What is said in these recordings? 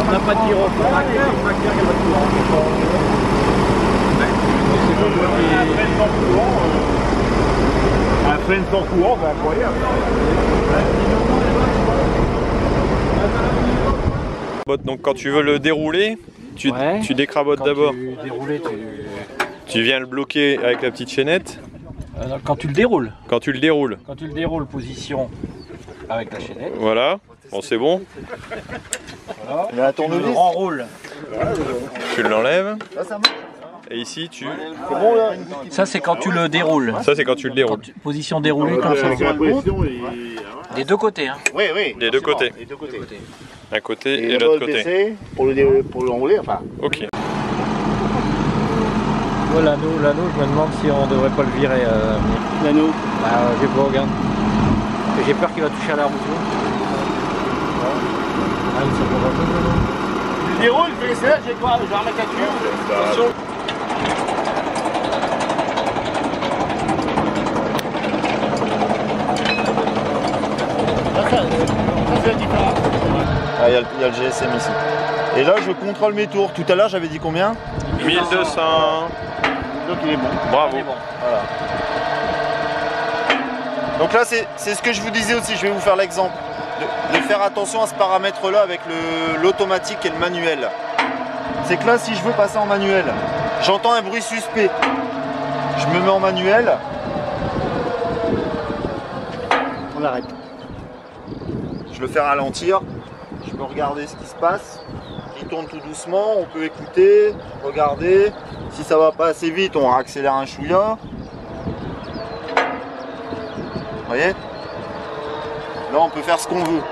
On n'a pas de gyrophare. Un frein sans courant, c'est incroyable. Donc quand tu veux le dérouler, tu décrabotes d'abord. Tu viens le bloquer avec la petite chaînette. Quand tu le déroules. Quand tu le déroules. Quand tu le déroules, position avec la chaînette. Voilà. Bon, c'est bon. Voilà. Il y a un tournevis. Enroule. Tu l'enlèves. Là, ça marche. Et ici, tu... C'est bon, là. Ça, c'est quand tu le déroules. Ça, c'est quand tu le déroules. Position déroulée comme ça. Des deux côtés. Hein. Oui, oui. Des deux côtés. Les deux côtés. Un côté et l'autre côté. Pour l'enrouler, enfin. Ok. Voilà, l'anneau, je me demande si on devrait pas le virer. L'anneau. Bah, j'ai pas, regarde. J'ai peur qu'il va toucher à la roue. Ah, il s'en va pas. Je déroule, je vais laisser là, je vais remettre la tuyau. Attention. Ah, il y a le GSM ici. Et là, je contrôle mes tours. Tout à l'heure, j'avais dit combien? 1200. Donc il est bon. Bravo. Voilà. Donc là, c'est ce que je vous disais aussi. Je vais vous faire l'exemple. De faire attention à ce paramètre-là avec l'automatique et le manuel. C'est que là, si je veux passer en manuel, j'entends un bruit suspect. Je me mets en manuel. On arrête. Je le fais ralentir. Je peux regarder ce qui se passe. Il tourne tout doucement. On peut écouter, regarder. Si ça va pas assez vite, on accélère un chouïa. Vous voyez? Là, on peut faire ce qu'on veut.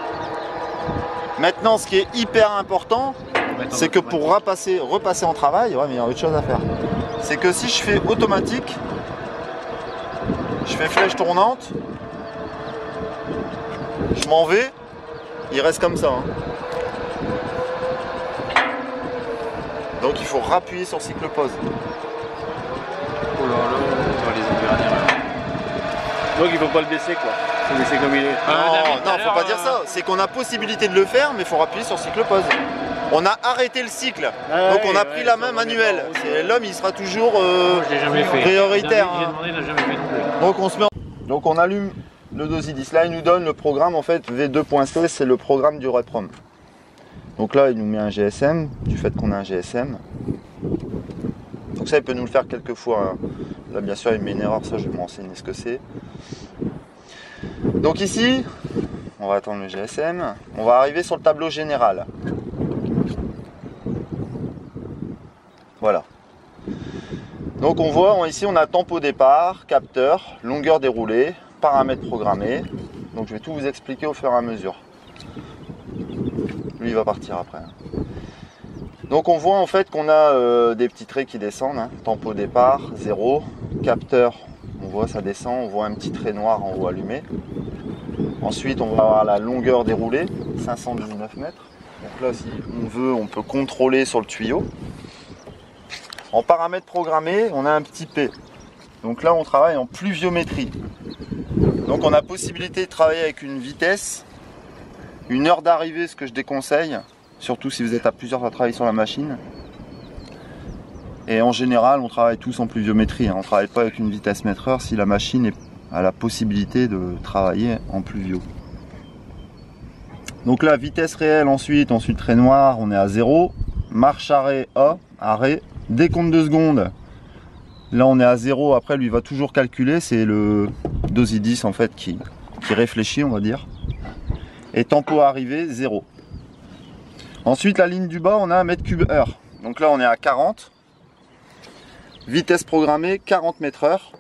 Maintenant, ce qui est hyper important, c'est que pour repasser en travail, ouais, mais il y a autre chose à faire. C'est que si je fais automatique, je fais flèche tournante, je m'en vais, il reste comme ça. Hein. Donc il faut rappuyer sur cycle pause. Oh là là, on va les enlever. Donc il faut pas le baisser quoi. Il faut laisser comme il est. Non, faut pas dire ça. C'est qu'on a possibilité de le faire, mais il faut rappuyer sur cycle pause. On a arrêté le cycle, donc on a pris la main manuelle. L'homme il sera toujours prioritaire. Donc on allume le Dosidis. Là il nous donne le programme en fait V2.C, c'est le programme du REPROM. Donc là il nous met un GSM, du fait qu'on a un GSM. Donc ça il peut nous le faire quelques fois. Hein. Là bien sûr il met une erreur, ça je vais me renseigner ce que c'est. Donc ici, on va attendre le GSM, on va arriver sur le tableau général. Voilà. Donc on voit ici on a tempo départ, capteur, longueur déroulée, paramètres programmés. Donc je vais tout vous expliquer au fur et à mesure. Lui il va partir après. Donc on voit en fait qu'on a des petits traits qui descendent. Hein. Tempo départ, 0. Capteur, on voit ça descend, on voit un petit trait noir en haut allumé. Ensuite on va avoir la longueur déroulée, 519 mètres. Donc là si on veut on peut contrôler sur le tuyau. En paramètres programmés, on a un petit P. Donc là, on travaille en pluviométrie. Donc on a possibilité de travailler avec une vitesse, une heure d'arrivée, ce que je déconseille, surtout si vous êtes à plusieurs à travailler sur la machine. Et en général, on travaille tous en pluviométrie. On ne travaille pas avec une vitesse mètre heure si la machine a la possibilité de travailler en pluvio. Donc là, vitesse réelle ensuite trait noir, on est à 0. Marche arrêt A, arrêt. Décompte de secondes, là on est à 0, après lui il va toujours calculer, c'est le Dosidis en fait qui réfléchit on va dire. Et tempo arrivé 0. Ensuite la ligne du bas on a 1 mètre cube heure. Donc là on est à 40. Vitesse programmée 40 mètres heure.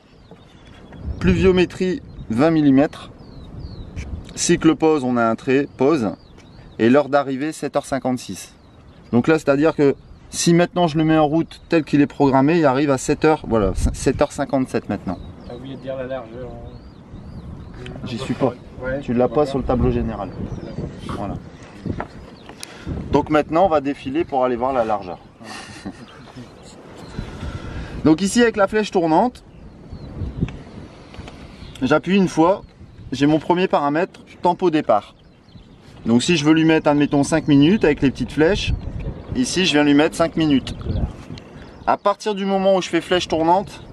Pluviométrie 20 mm. Cycle pause on a un trait, pause. Et l'heure d'arrivée 7h56. Donc là c'est à dire que si maintenant je le mets en route tel qu'il est programmé, il arrive à 7h, voilà, 7h57 maintenant. T'as oublié de dire la largeur. J'y suis pas. Ouais, tu l'as pas sur le tableau général. Voilà. Donc maintenant on va défiler pour aller voir la largeur. Donc ici avec la flèche tournante, j'appuie une fois, j'ai mon premier paramètre, tempo départ. Donc si je veux lui mettre, admettons, 5 minutes avec les petites flèches, ici je viens lui mettre 5 minutes. À partir du moment où je fais flèche tournante,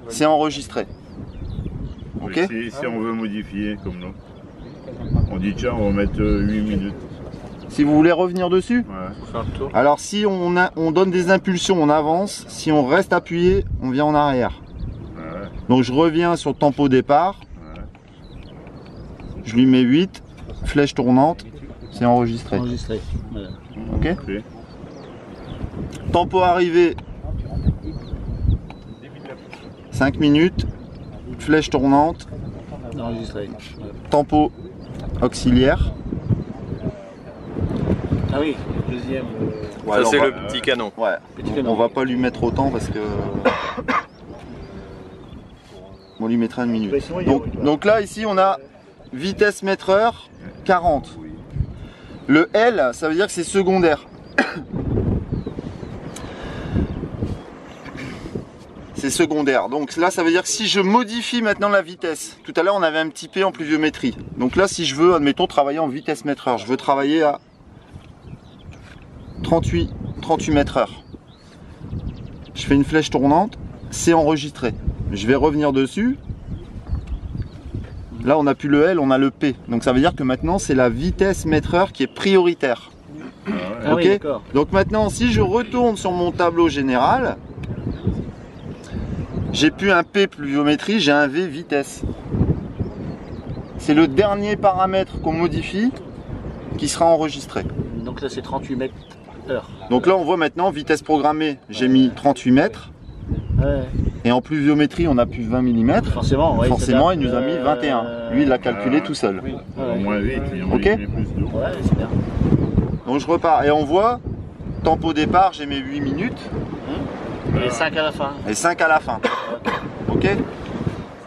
c'est enregistré. Ok. Si on veut modifier comme nous, on dit tiens, on va mettre 8 minutes. Si vous voulez revenir dessus, Ouais. alors si on donne des impulsions, on avance. Si on reste appuyé, on vient en arrière. Ouais. Donc je reviens sur le tempo départ. Ouais. Je lui mets 8, flèche tournante, c'est enregistré. Enregistré. Voilà. Ok. Ok. Tempo arrivé, 5 minutes, flèche tournante, Enregistré. Ouais. tempo auxiliaire. Ah oui, deuxième. Ça, c'est le petit canon. Ouais, Petit donc, canon. on va pas lui mettre autant parce que... On lui mettra une minute. Donc là, ici, on a vitesse mètre heure 40. Le L, ça veut dire que c'est secondaire. C'est secondaire. Donc là, ça veut dire que si je modifie maintenant la vitesse, tout à l'heure, on avait un petit P en pluviométrie. Donc là, si je veux, admettons, travailler en vitesse mètre heure, je veux travailler à 38 mètres heure. Je fais une flèche tournante, c'est enregistré. Je vais revenir dessus. Là, on n'a plus le L, on a le P. Donc ça veut dire que maintenant, c'est la vitesse mètre heure qui est prioritaire. Ah Ok. oui, d'accord. Donc maintenant, si je retourne sur mon tableau général, j'ai plus un P pluviométrie, j'ai un V vitesse. C'est le dernier paramètre qu'on modifie qui sera enregistré. Donc là, c'est 38 mètres heure. Donc là, on voit maintenant vitesse programmée, j'ai mis 38 mètres. Ouais. Et en pluviométrie, on a plus 20 mm. Forcément, ouais, Forcément, il c'est nous a mis 21. Lui, il l'a calculé tout seul. Oui. Au moins 8, et on Ok. y met plus d'eau. Ouais, c'est bien. Donc je repars et on voit, tempo départ, j'ai mis 8 minutes Et 5 à la fin. et 5 à la fin. Ok.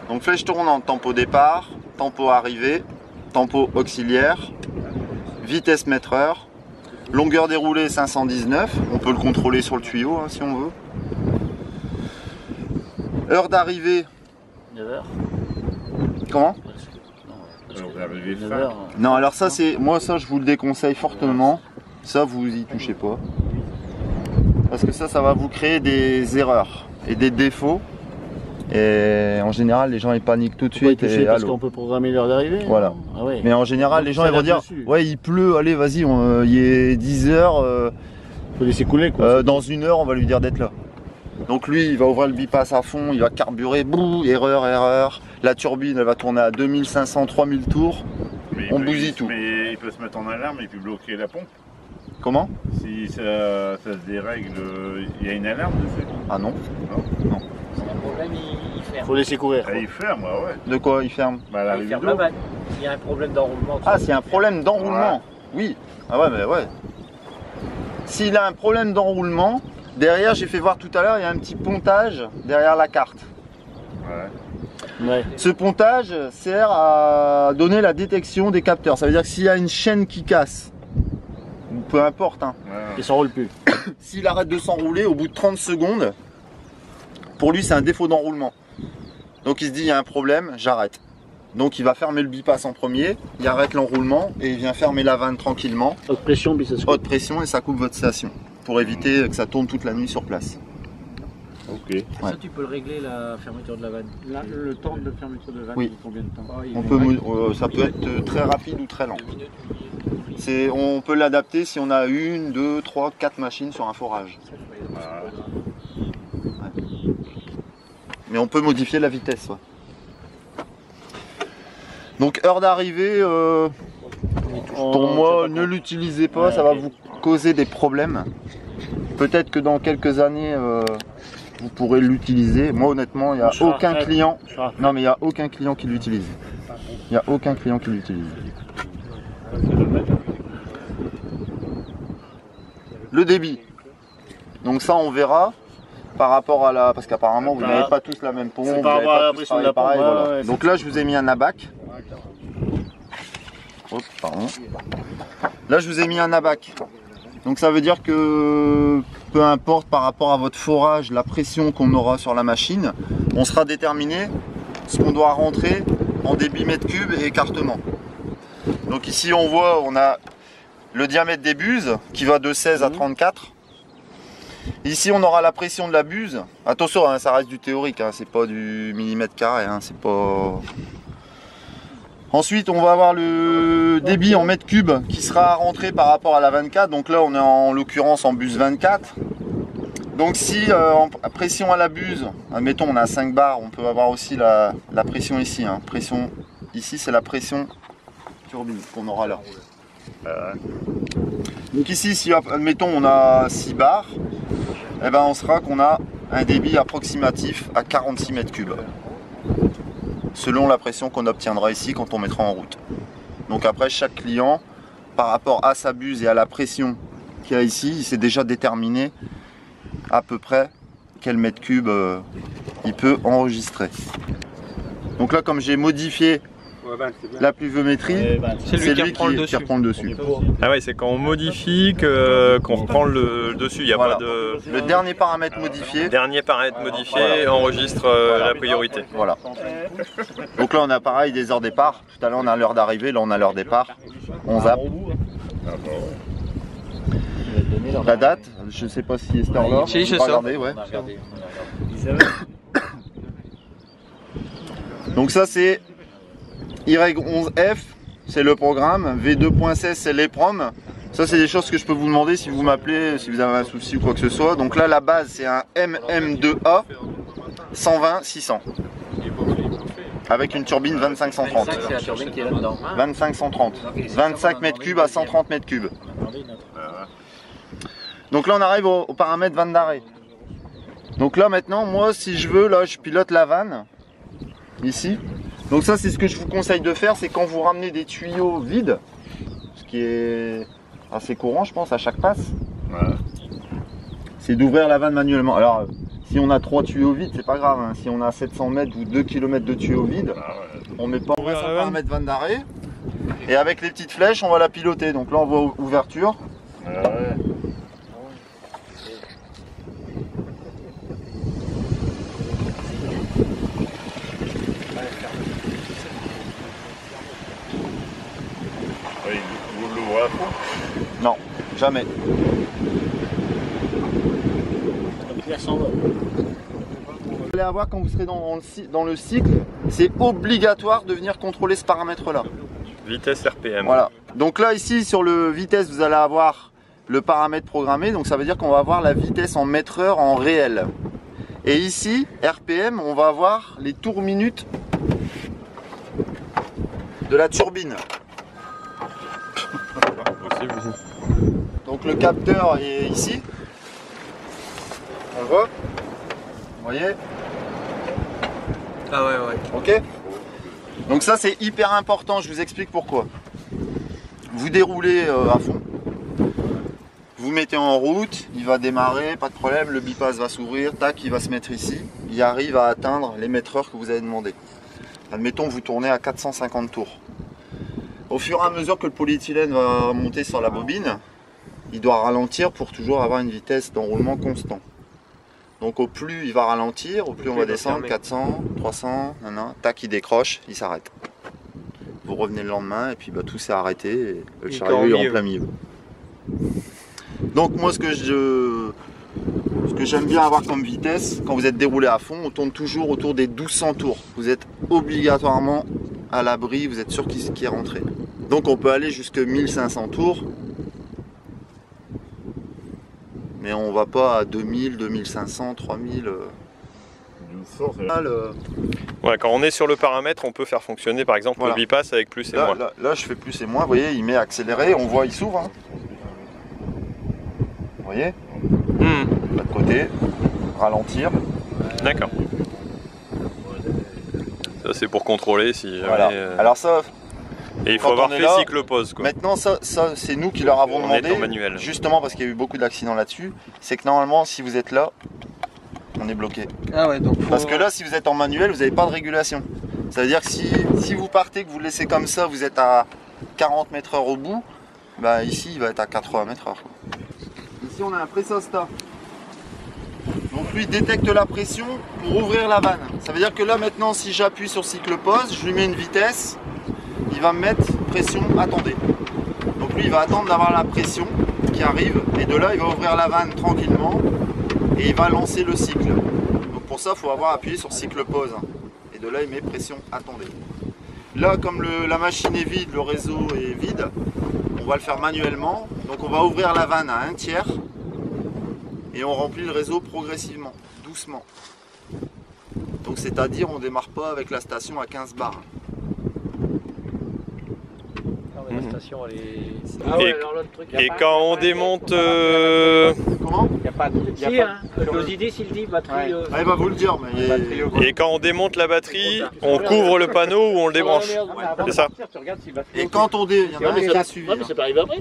Donc flèche tournante, tempo départ, tempo arrivée, tempo auxiliaire, vitesse mètre heure, longueur déroulée 519, on peut le contrôler sur le tuyau hein, si on veut. Heure d'arrivée, 9h. comment? Alors, vous arrivez fin. 9h. Non, alors ça c'est, moi ça je vous le déconseille fortement, ça vous y touchez pas. Parce que ça va vous créer des erreurs et des défauts. Et en général, les gens ils paniquent tout de Faut pas y suite. toucher Et parce allô. qu'on peut programmer l'heure d'arrivée. Voilà. Non ah ouais. Mais en général, Donc, les gens ça ils vont lève dire dessus. ouais, il pleut, allez, vas-y, il est 10 heures, Faut laisser couler quoi. dans 1 heure, on va lui dire d'être là. Donc lui, il va ouvrir le bypass à fond, il va carburer, bouh, erreur. La turbine, elle va tourner à 2500, 3000 tours. Mais On il peut- bousille tout. Mais il peut se mettre en alarme et puis bloquer la pompe. Comment? Si ça se dérègle, il y a une alarme dessus. Ah non. Faut laisser courir. Ah, il ferme, ouais. De quoi il ferme? Bah, l'arrivée Ferme d'eau. la vanne. S'il y a un problème d'enroulement. Ah, c'est un problème d'enroulement. Oui. Ah ouais, mais ouais. S'il a un problème d'enroulement, derrière, j'ai fait voir tout à l'heure, il y a un petit pontage derrière la carte. Ouais. Ouais. Ce pontage sert à donner la détection des capteurs. Ça veut dire que s'il y a une chaîne qui casse, ou peu importe, hein, Ouais. Il s'enroule plus. s'il arrête de s'enrouler au bout de 30 secondes, pour lui c'est un défaut d'enroulement. Donc il se dit il y a un problème, j'arrête. Donc il va fermer le bypass en premier, il arrête l'enroulement et il vient fermer la vanne tranquillement, Haute pression, puis ça se coupe. haute pression et ça coupe votre station. Pour éviter que ça tourne toute la nuit sur place. Ok. Ouais. Ça, tu peux le régler, la fermeture de la vanne. Le temps de fermeture de vanne, Oui. combien de temps? On peut, ça peut être très rapide ou très lent. On peut l'adapter si on a 1, 2, 3, 4 machines sur un forage. Mais on peut modifier la vitesse. Ouais. Donc heure d'arrivée, pour moi, ne l'utilisez pas, Ouais, ça va ok. vous causer des problèmes. Peut-être que dans quelques années, vous pourrez l'utiliser. Moi honnêtement, il n'y a On sera aucun prêt. client. Je serai- Non mais il n'y a aucun client qui l'utilise. Il n'y a aucun client qui l'utilise. Le débit. Donc ça on verra par rapport à la... Parce qu'apparemment vous Par- n'avez pas tous la même pompe. c'est vous par n'avez rapport à pas la tous pression de travaillé la pompe, pareil, ouais, voilà. ouais, Donc là je vous ai mis un abac. Hop, pardon. Là je vous ai mis un abac. Donc ça veut dire que peu importe par rapport à votre forage, la pression qu'on aura sur la machine, on sera déterminé ce qu'on doit rentrer en débit mètre cube et écartement. Donc ici on voit, on a le diamètre des buses qui va de 16 à 34. Ici on aura la pression de la buse. Attention, hein, ça reste du théorique, hein, c'est pas du millimètre carré, hein, c'est pas... Ensuite on va avoir le débit en mètres cubes qui sera rentré par rapport à la 24. Donc là on est en l'occurrence en buse 24. Donc si en pression à la buse, admettons on a 5 bars, on peut avoir aussi la pression ici. Hein. Pression ici c'est la pression turbine qu'on aura là. Donc ici si admettons on a 6 bars, eh ben on sera qu'on a un débit approximatif à 46 mètres cubes. Selon la pression qu'on obtiendra ici quand on mettra en route. Donc après chaque client, par rapport à sa buse et à la pression qu'il y a ici, il s'est déjà déterminé à peu près quel mètre cube il peut enregistrer. Donc là comme j'ai modifié la pluviométrie, c'est lui qui reprend le dessus. Ah ouais, c'est quand on modifie qu'on reprend le dessus, il n'y a Voilà. pas de... Le dernier paramètre modifié. Dernier paramètre modifié enregistre la priorité. Voilà. Donc là on a pareil des heures départ. Tout à l'heure on a l'heure d'arrivée, là on a l'heure départ. On zappe. La date, je sais pas si est cette heure-là. Si, je Pas sais. regardé, ouais. Donc ça c'est Y11F, c'est le programme. V2.16 c'est l'EPROM. Ça c'est des choses que je peux vous demander si vous m'appelez, si vous avez un souci ou quoi que ce soit. Donc là la base c'est un MM2A 120-600 avec une turbine 25-130. C'est la turbine qui est là-dedans. 25-130. 25 mètres cubes à 130 mètres cubes. Donc là on arrive au paramètre vanne d'arrêt. Donc là maintenant moi si je veux, là je pilote la vanne ici. Donc ça c'est ce que je vous conseille de faire, c'est quand vous ramenez des tuyaux vides, ce qui est assez courant je pense à chaque passe, c'est d'ouvrir la vanne manuellement. Alors si on a 3 tuyaux vides c'est pas grave, hein. Si on a 700 mètres ou 2 km de tuyaux vides, on met pas ouvrir son paramètre vanne d'arrêt et avec les petites flèches on va la piloter. Donc là on voit ouverture. Vous l'ouvrez à fond? Non, jamais. Vous allez avoir quand vous serez dans le cycle, c'est obligatoire de venir contrôler ce paramètre là. Vitesse RPM. Voilà. Donc là ici sur le vitesse vous allez avoir le paramètre programmé, donc ça veut dire qu'on va avoir la vitesse en mètre heure en réel. Et ici RPM on va avoir les tours minutes de la turbine. Donc le capteur est ici. On le voit. Vous voyez? Ah ouais, ouais. Ok. Donc ça c'est hyper important, je vous explique pourquoi. Vous déroulez à fond. Vous mettez en route, il va démarrer, pas de problème, le bypass va s'ouvrir, tac, il va se mettre ici. Il arrive à atteindre les mètres heures que vous avez demandé. Admettons vous tournez à 450 tours. Au fur et à mesure que le polyéthylène va monter sur la bobine, il doit ralentir pour toujours avoir une vitesse d'enroulement constant. Donc au plus il va ralentir, au plus on va descendre, 400, 300, tac il décroche, il s'arrête. Vous revenez le lendemain et puis bah, tout s'est arrêté et le chariot est en plein milieu. Donc moi ce que j'aime bien avoir comme vitesse, quand vous êtes déroulé à fond, on tourne toujours autour des 1200 tours. Vous êtes obligatoirement à l'abri, vous êtes sûr qu'il est rentré. Donc on peut aller jusqu'à 1500 tours. Mais on va pas à 2000, 2500, 3000. Ouais, quand on est sur le paramètre, on peut faire fonctionner par exemple le bypass avec plus et moins. Là, je fais plus et moins, vous voyez, il met accéléré, on voit, il s'ouvre. Hein. Vous voyez Pas de côté, ralentir. D'accord. Ça c'est pour contrôler si jamais, Voilà. Alors ça... Et il faut avoir fait cyclopause quoi. Maintenant ça c'est nous qui leur avons demandé, justement parce qu'il y a eu beaucoup d'accidents là-dessus, c'est que normalement si vous êtes là, on est bloqué. Ah ouais, donc parce que là si vous êtes en manuel, vous n'avez pas de régulation. Ça veut dire que si vous partez, que vous le laissez comme ça, vous êtes à 40 mètres heure au bout, bah ici il va être à 80 mètres heure. Ici on a un pressostat. Donc lui détecte la pression pour ouvrir la vanne. Ça veut dire que là maintenant si j'appuie sur cyclopause, je lui mets une vitesse, il va me mettre pression, attendez. Donc lui il va attendre d'avoir la pression qui arrive et de là il va ouvrir la vanne tranquillement et il va lancer le cycle. Donc pour ça il faut avoir appuyé sur cycle pause. Et de là il met pression, attendez. Là comme la machine est vide, le réseau est vide, on va le faire manuellement. Donc on va ouvrir la vanne à 1/3 et on remplit le réseau progressivement, doucement. Donc c'est-à-dire on démarre pas avec la station à 15 bars. La station elle est... Et quand on démonte... Comment? Il n'y a pas de... Si, nos idées s'il dit batterie... Ah, il va vous le dire, mais... Et quand on démonte la batterie, on couvre le panneau ou on le débranche. C'est ça. Et quand on il y en a un qui a suivi. Ouais, mais c'est pas arrivé après.